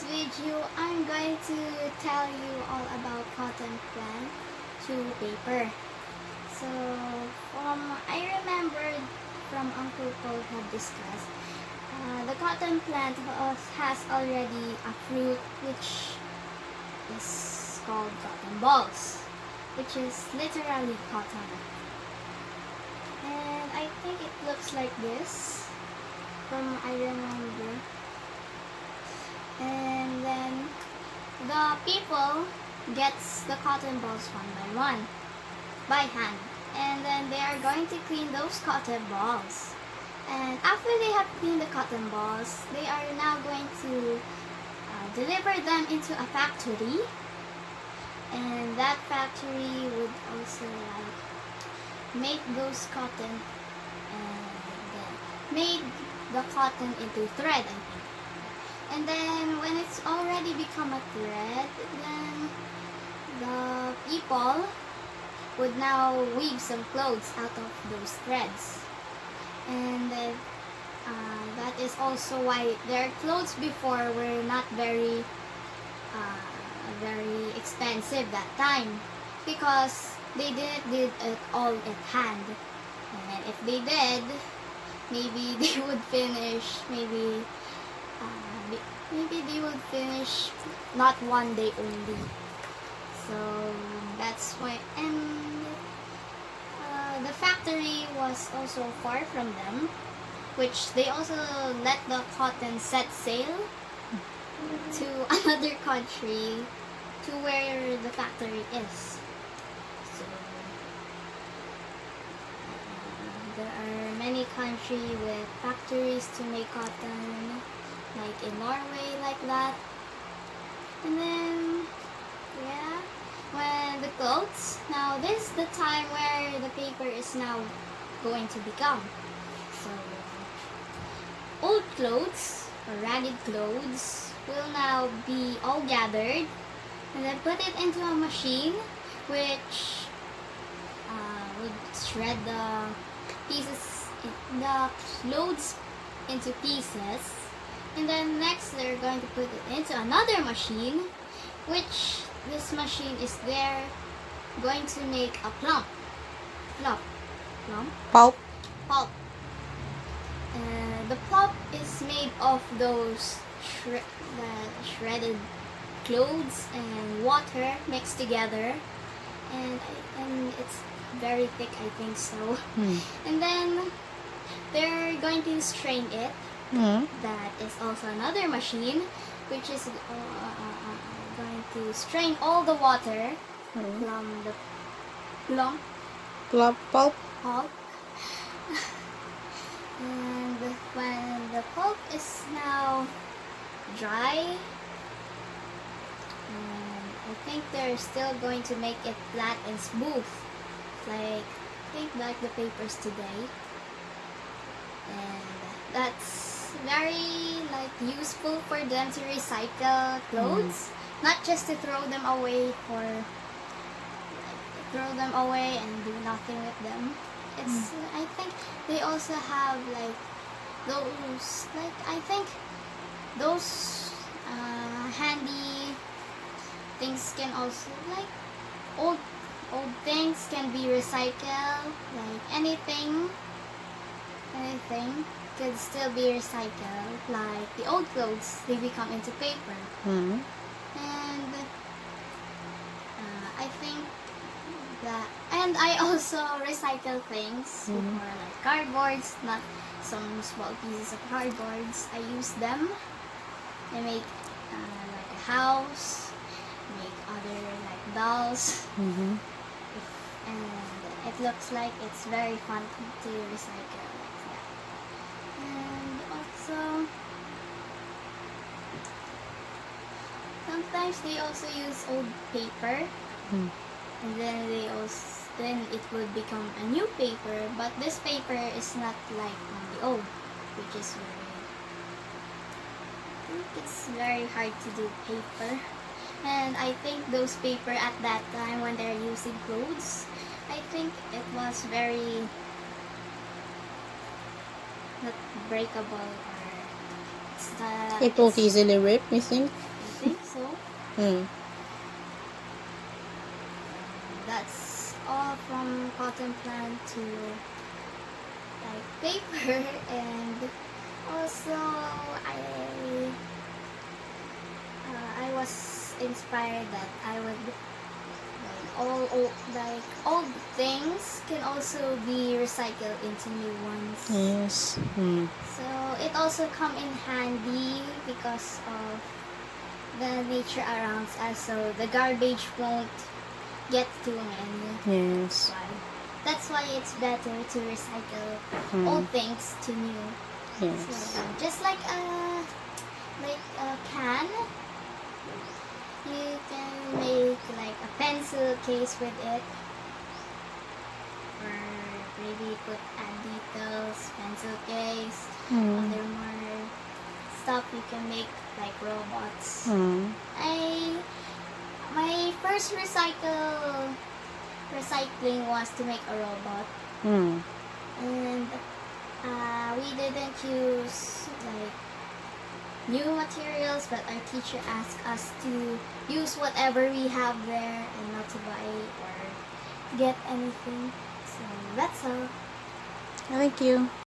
video, I'm going to tell you all about cotton plant to paper. So, I remembered from Uncle Paul had discussed, the cotton plant has already a fruit which is called cotton balls, which is literally cotton. And I think it looks like this from I remember. And then the people gets the cotton balls one by one by hand, and then they are going to clean those cotton balls. And after they have cleaned the cotton balls, they are now going to deliver them into a factory, and that factory would also make those cotton and made the cotton into thread, I think. And then when it's already become a thread, then the people would now weave some clothes out of those threads. And then that is also why their clothes before were not very expensive that time, because they didn't did it all at hand. And if they did, maybe they would finish maybe they would finish not one day only. So that's why. And the factory was also far from them, which they also let the cotton set sail to another country to where the factory is. So there are many countries with factories to make cotton, like in Norway, like that. And then, yeah, when the clothes, now this is the time where the paper is now going to become. So, old clothes or ragged clothes will now be all gathered and then put it into a machine which would shred the pieces, the clothes into pieces. And then next they're going to put it into another machine, which this machine is there going to make a pulp. The pulp is made of those shredded clothes and water mixed together, and it's very thick, I think so. And then they're going to strain it. That is also another machine, which is going to strain all the water from the pulp. And when the pulp is now dry, and I think they're still going to make it flat and smooth, like the papers today. And that's very useful for them to recycle clothes, not just to throw them away and do nothing with them. It's I think they also have those handy things can also old things can be recycled, anything could still be recycled, like the old clothes, they become into paper. And I think that, and I also recycle things before, like cardboards, not some small pieces of cardboards. I use them. I make a house, make other dolls, and it looks like it's very fun to recycle. And also, sometimes they also use old paper, and then it would become a new paper. But this paper is not like on the old, which is it's very hard to do paper. And I think those paper at that time when they're using clothes, I think it was very not breakable, or It won't easily rip, you think? Mm. That's all from cotton plant to like paper. And also I was inspired that I would like old things can also be recycled into new ones. Yes. Mm. So it also come in handy because of the nature around us, so the garbage won't get too many. Yes. That's why it's better to recycle Mm. old things to new. Yes. So just like a can, you can make like a pencil case with it, or maybe put details, pencil case, Mm. other more stuff you can make like robots. Mm. My first recycling was to make a robot, Mm. and we didn't use like new materials, but our teacher asked us to use whatever we have there and not to buy or get anything. So that's all. Thank you.